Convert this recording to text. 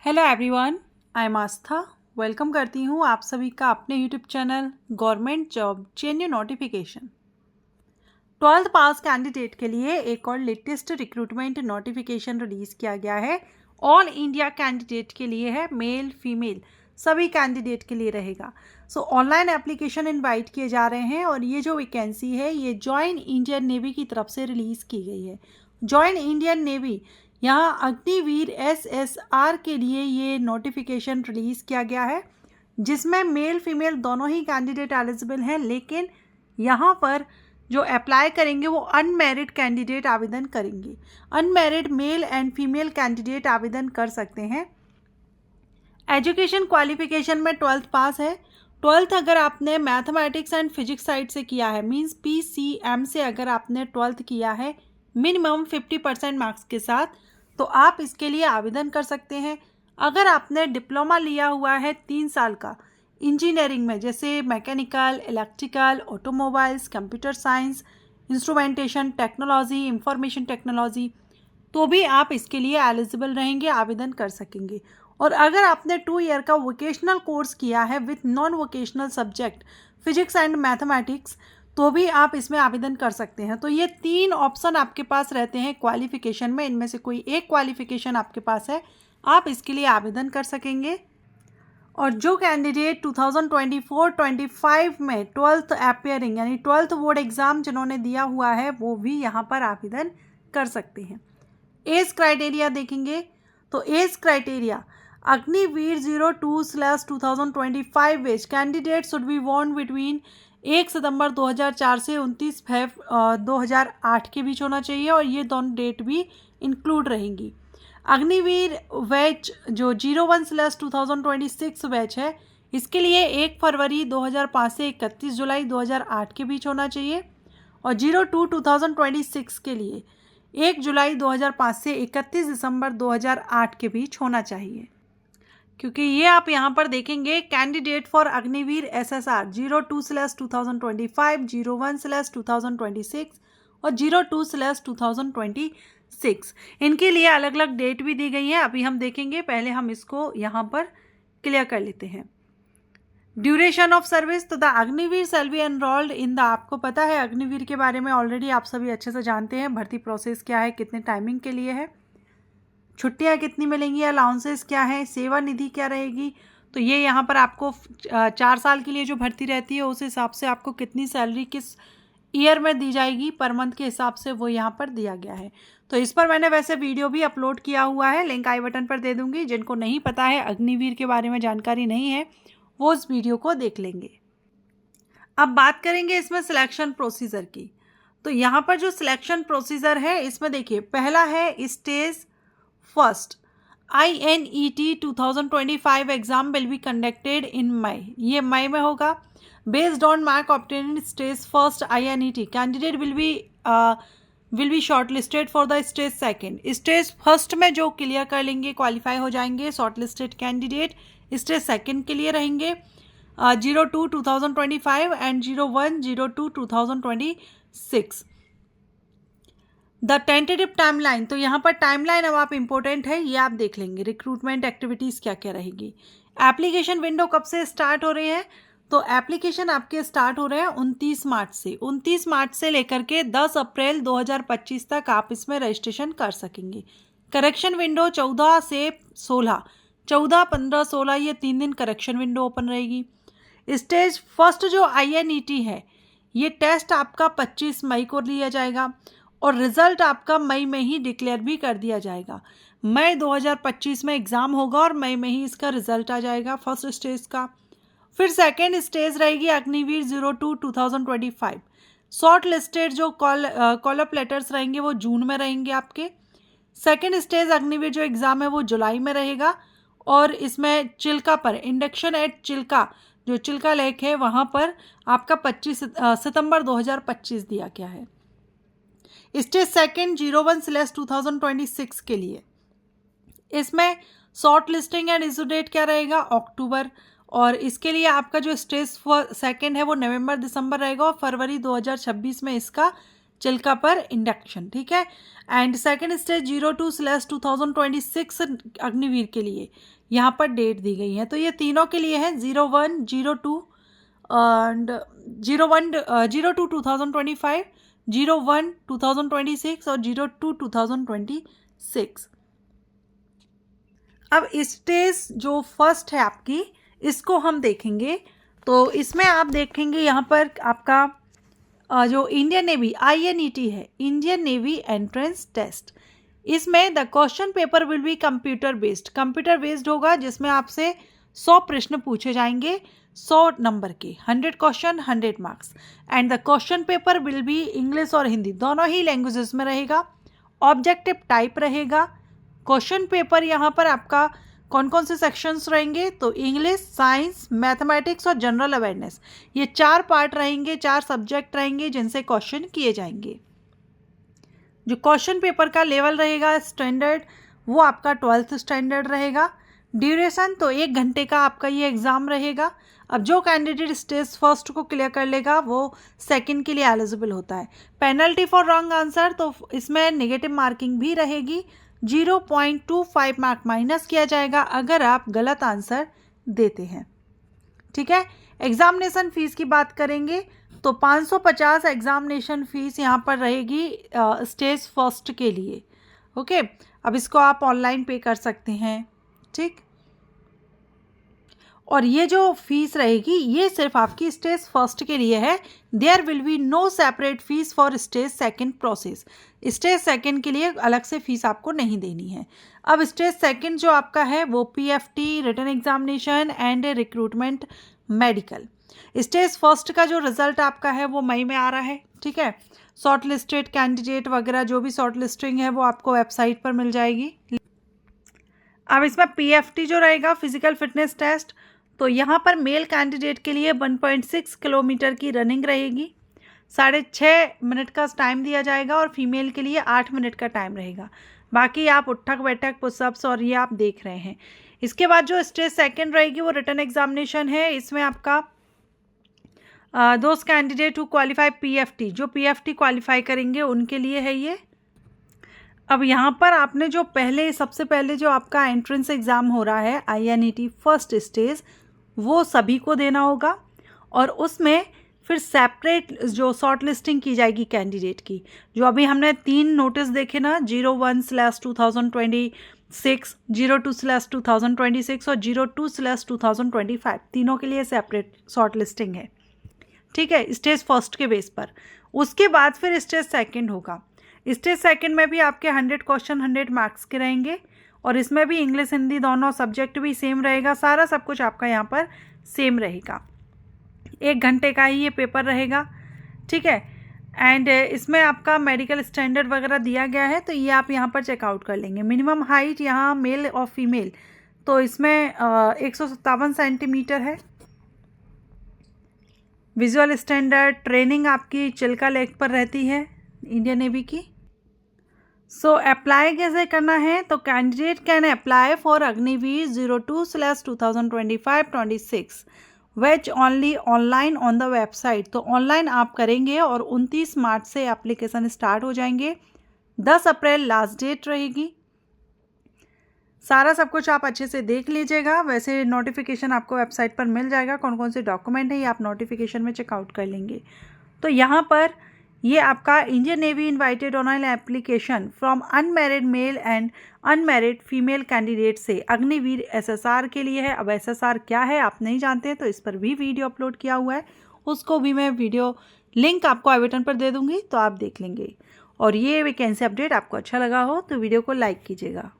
Hello everyone, I am Aastha. Welcome करती हूँ आप सभी का अपने YouTube channel government job जेन्यू notification. 12th पास कैंडिडेट के लिए एक और लेटेस्ट रिक्रूटमेंट नोटिफिकेशन रिलीज़ किया गया है। ऑल इंडिया कैंडिडेट के लिए है, मेल फीमेल सभी कैंडिडेट के लिए रहेगा। ऑनलाइन एप्लीकेशन इनवाइट किए जा रहे हैं और ये जो वैकेंसी है ये जॉइन इंडियन नेवी की तरफ से रिलीज़ की गई है। जॉइन इंडियन नेवी यहाँ अग्निवीर SSR के लिए ये नोटिफिकेशन रिलीज़ किया गया है, जिसमें मेल फीमेल दोनों ही कैंडिडेट एलिजिबल हैं, लेकिन यहाँ पर जो अप्लाई करेंगे वो अनमैरिड कैंडिडेट आवेदन करेंगे। Unmarried male and female candidate आवेदन कर सकते हैं। एजुकेशन क्वालिफिकेशन में 12th पास है। 12th अगर आपने मैथमेटिक्स एंड फिजिक्स साइड से किया है, मींस PCM से अगर आपने 12th किया है मिनिमम 50% मार्क्स के साथ, तो आप इसके लिए आवेदन कर सकते हैं। अगर आपने डिप्लोमा लिया हुआ है 3 साल का इंजीनियरिंग में, जैसे mechanical, electrical, automobiles, computer science, instrumentation technology, information technology, तो भी आप इसके लिए एलिजिबल रहेंगे, आवेदन कर सकेंगे। और अगर आपने 2 ईयर का वोकेशनल कोर्स किया है with non vocational subject physics and mathematics, तो भी आप इसमें आवेदन कर सकते हैं। तो ये 3 ऑप्शन आपके पास रहते हैं क्वालिफिकेशन में, इनमें से कोई एक क्वालिफिकेशन आपके पास है, आप इसके लिए आवेदन कर सकेंगे। और जो कैंडिडेट 2024-25 में 12th अपियरिंग यानी 12th बोर्ड एग्ज़ाम जिन्होंने दिया हुआ है वो भी यहाँ पर आवेदन कर सकते हैं। एज क्राइटेरिया देखेंगे तो age criteria Agniveer 02/2025 batch candidate should be born between 1 सितंबर 2004 से 29 फरवरी 2008 के बीच होना चाहिए, और ये दोनों डेट भी इंक्लूड रहेंगी। अग्निवीर बैच जो 01/2026 बैच है, इसके लिए 1 फरवरी 2005 से 31 जुलाई 2008 के बीच होना चाहिए, और 02/2026 के लिए 1 जुलाई 2005 से 31 दिसंबर 2008 के बीच होना चाहिए। क्योंकि ये आप यहाँ पर देखेंगे कैंडिडेट फॉर अग्निवीर SSR 02/2025, 01/2026 और 02/2026, इनके लिए अलग अलग डेट भी दी गई है। अभी हम देखेंगे, पहले हम इसको यहाँ पर क्लियर कर लेते हैं। ड्यूरेशन ऑफ सर्विस, तो the Agniveer shall be enrolled in the, आपको पता है अग्निवीर के बारे में ऑलरेडी आप सभी अच्छे से जानते हैं, भर्ती प्रोसेस क्या है, कितने टाइमिंग के लिए है, छुट्टियां कितनी मिलेंगी, अलाउंसेस क्या है, सेवा निधि क्या रहेगी। तो ये यहाँ पर आपको 4 साल के लिए जो भर्ती रहती है उस हिसाब से आपको कितनी सैलरी किस ईयर में दी जाएगी पर मंथ के हिसाब से वो यहाँ पर दिया गया है। तो इस पर मैंने वैसे वीडियो भी अपलोड किया हुआ है, लिंक आई बटन पर दे दूँगी। जिनको नहीं पता है, अग्निवीर के बारे में जानकारी नहीं है, वो इस वीडियो को देख लेंगे। अब बात करेंगे इसमें सिलेक्शन प्रोसीजर की। तो यहाँ पर जो सिलेक्शन प्रोसीजर है इसमें देखिए, पहला है stage first INET 2025 exam will be conducted in May, ये मई में होगा। Based on mark obtain stage first INET candidate will be shortlisted for the stage second. Stage first में जो क्लियर कर लेंगे, क्वालिफाई हो जाएंगे, shortlisted candidate stage second के लिए रहेंगे 02/2025 एंड 01/02/2026। द टेंटेटिव टाइमलाइन, तो यहाँ पर टाइमलाइन अब आप इम्पोर्टेंट है, ये आप देख लेंगे, रिक्रूटमेंट एक्टिविटीज़ क्या क्या रहेगी। एप्लीकेशन विंडो कब से स्टार्ट हो रही है, तो एप्लीकेशन आपके स्टार्ट हो रहे हैं 29 मार्च से। 29 मार्च से लेकर के 10 अप्रैल 2025 तक आप इसमें रजिस्ट्रेशन कर सकेंगे। करेक्शन विंडो 14 से 16, 14, 15, 16 ये 3 दिन करेक्शन विंडो ओपन रहेगी। स्टेज फर्स्ट जो INET है, ये टेस्ट आपका 25 मई को लिया जाएगा और रिजल्ट आपका मई में ही डिक्लेयर भी कर दिया जाएगा। मई 2025 में एग्ज़ाम होगा और मई में ही इसका रिजल्ट आ जाएगा फर्स्ट स्टेज का। फिर सेकेंड स्टेज रहेगी अग्निवीर 02/2025। शॉर्ट लिस्टेड जो कॉलअप लेटर्स रहेंगे वो जून में रहेंगे आपके। सेकेंड स्टेज अग्निवीर जो एग्ज़ाम है वो जुलाई में रहेगा, और इसमें चिल्का पर इंडक्शन एट चिल्का, जो चिल्का लेक है वहाँ पर आपका 25 सितंबर 2025 दिया गया है। स्टेज सेकेंड 01/2026 के लिए, इसमें short listing and issue date क्या रहेगा, अक्टूबर, और इसके लिए आपका जो स्टेज सेकेंड है वो नवंबर दिसंबर रहेगा, और फरवरी 2026 में इसका चिल्का पर इंडक्शन, ठीक है। एंड सेकंड स्टेज 02/2026 अग्निवीर के लिए यहाँ पर डेट दी गई है। तो ये तीनों के लिए है 01, 02 एंड 02/2025, 01/2026 और 02/2026। अब स्टेज जो फर्स्ट है आपकी, इसको हम देखेंगे। तो इसमें आप देखेंगे यहाँ पर आपका जो इंडियन नेवी INET है, इंडियन नेवी एंट्रेंस टेस्ट। इसमें the question paper will be computer based होगा, जिसमें आपसे 100 प्रश्न पूछे जाएंगे, 100 नंबर के, 100 question 100 marks. And the question paper will be English और हिंदी दोनों ही लैंग्वेजेस में रहेगा। ऑब्जेक्टिव टाइप रहेगा। क्वेश्चन पेपर यहाँ पर आपका कौन कौन से सेक्शंस रहेंगे, तो इंग्लिश, साइंस, मैथमेटिक्स और जनरल अवेयरनेस, ये 4 पार्ट रहेंगे, 4 सब्जेक्ट रहेंगे जिनसे क्वेश्चन किए जाएंगे। जो क्वेश्चन पेपर का लेवल रहेगा स्टैंडर्ड, वो आपका 12th स्टैंडर्ड रहेगा। ड्यूरेशन तो 1 घंटे का आपका ये एग्ज़ाम रहेगा। अब जो कैंडिडेट स्टेज फर्स्ट को क्लियर कर लेगा वो सेकंड के लिए एलिजिबल होता है। पेनल्टी फॉर रॉन्ग आंसर, तो इसमें नेगेटिव मार्किंग भी रहेगी, 0.25 मार्क माइनस किया जाएगा अगर आप गलत आंसर देते हैं, ठीक है। एग्जामिनेशन फीस की बात करेंगे तो 550 एग्जामिनेशन फीस यहाँ पर रहेगी स्टेज फर्स्ट के लिए, ओके। अब इसको आप ऑनलाइन पे कर सकते हैं, ठीक। और ये जो फीस रहेगी ये सिर्फ आपकी स्टेज फर्स्ट के लिए है। There will be no separate fees for stage second process. Stage second के लिए अलग से फीस आपको नहीं देनी है। अब स्टेज सेकंड जो आपका है वो PFT, written examination and recruitment medical. Stage first का जो रिजल्ट आपका है वो मई में आ रहा है, ठीक है। शॉर्ट लिस्टेड कैंडिडेट वगैरह जो भी शॉर्ट लिस्टिंग है वो आपको वेबसाइट पर मिल जाएगी। अब इसमें PFT जो रहेगा, फिजिकल फिटनेस टेस्ट, तो यहाँ पर मेल कैंडिडेट के लिए 1.6 किलोमीटर की रनिंग रहेगी, 6.5 मिनट का टाइम दिया जाएगा, और फीमेल के लिए 8 मिनट का टाइम रहेगा। बाकी आप उठक बैठक पुशअप्स और ये आप देख रहे हैं। इसके बाद जो स्टेज सेकंड रहेगी वो रिटन एग्जामिनेशन है। इसमें आपका those candidate who qualify PFT, जो PFT क्वालिफाई करेंगे उनके लिए है ये। अब यहाँ पर आपने जो सबसे पहले जो आपका एंट्रेंस एग्ज़ाम हो रहा है INET फर्स्ट स्टेज, वो सभी को देना होगा, और उसमें फिर सेपरेट जो शॉर्ट लिस्टिंग की जाएगी कैंडिडेट की। जो अभी हमने 3 नोटिस देखे ना, 01/2026, 02/2026 और 02/2025, तीनों के लिए सेपरेट शॉर्ट लिस्टिंग है, ठीक है, स्टेज फर्स्ट के बेस पर। उसके बाद फिर स्टेज सेकंड होगा। स्टेज सेकंड में भी आपके 100 क्वेश्चन 100 मार्क्स के रहेंगे, और इसमें भी इंग्लिश हिंदी दोनों सब्जेक्ट भी सेम रहेगा, सारा सब कुछ आपका यहाँ पर सेम रहेगा। 1 घंटे का ही ये पेपर रहेगा, ठीक है। एंड इसमें आपका मेडिकल स्टैंडर्ड वगैरह दिया गया है, तो ये आप यहाँ पर चेकआउट कर लेंगे। मिनिमम हाइट यहाँ मेल और फीमेल, तो इसमें 157 सेंटीमीटर है। विजुअल स्टैंडर्ड ट्रेनिंग आपकी चिल्का लेक पर रहती है इंडियन नेवी की। सो अप्लाई कैसे करना है, तो candidate can apply for Agniveer 02/2025-26 which only online on the website. तो ऑनलाइन आप करेंगे और 29 मार्च से एप्लीकेशन स्टार्ट हो जाएंगे, 10 अप्रैल लास्ट डेट रहेगी। सारा सब कुछ आप अच्छे से देख लीजिएगा। वैसे नोटिफिकेशन आपको वेबसाइट पर मिल जाएगा, कौन कौन से डॉक्यूमेंट है ये आप नोटिफिकेशन में चेकआउट कर लेंगे। तो यहाँ पर ये आपका Indian navy invited online application from unmarried male and unmarried female candidate से अग्निवीर SSR के लिए है। अब SSR क्या है आप नहीं जानते हैं, तो इस पर भी वीडियो अपलोड किया हुआ है, उसको भी मैं वीडियो लिंक आपको आई बटन पर दे दूँगी, तो आप देख लेंगे। और ये वैकेंसी अपडेट आपको अच्छा लगा हो तो वीडियो को लाइक कीजिएगा।